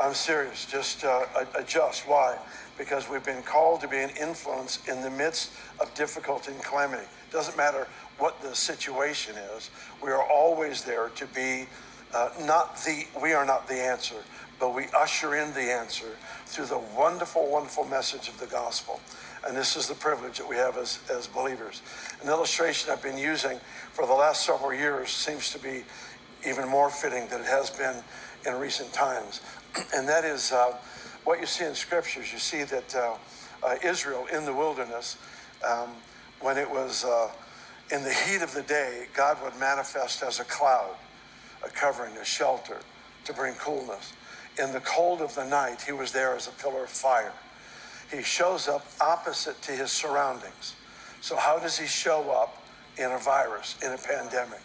I'm serious. Just adjust. Why? Because we've been called to be an influence in the midst of difficulty and calamity. Doesn't matter what the situation is. We are always there to be we are not the answer, but we usher in the answer through the wonderful, wonderful message of the gospel. And this is the privilege that we have as believers. An illustration I've been using for the last several years seems to be even more fitting than it has been in recent times. And that is what you see in scriptures. You see that Israel in the wilderness, when it was in the heat of the day, God would manifest as a cloud, a covering, a shelter to bring coolness. In the cold of the night, he was there as a pillar of fire. He shows up opposite to his surroundings. So how does he show up in a virus, in a pandemic?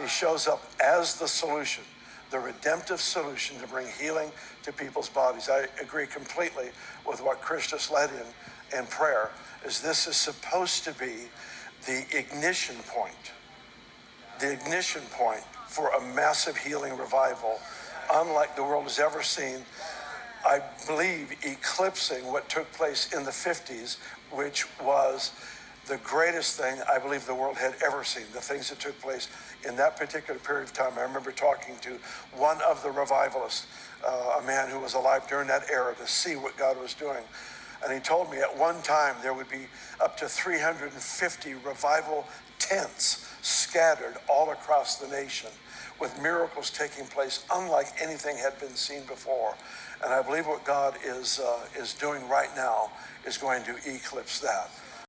He shows up as the solution, the redemptive solution to bring healing to people's bodies. I agree completely with what Chris just led in prayer, is this is supposed to be the ignition point for a massive healing revival, unlike the world has ever seen. I believe eclipsing what took place in the 50s, which was the greatest thing I believe the world had ever seen, the things that took place in that particular period of time. I remember talking to one of the revivalists, a man who was alive during that era, to see what God was doing. And he told me at one time there would be up to 350 revival tents scattered all across the nation, with miracles taking place unlike anything had been seen before. And I believe what God is doing right now is going to eclipse that.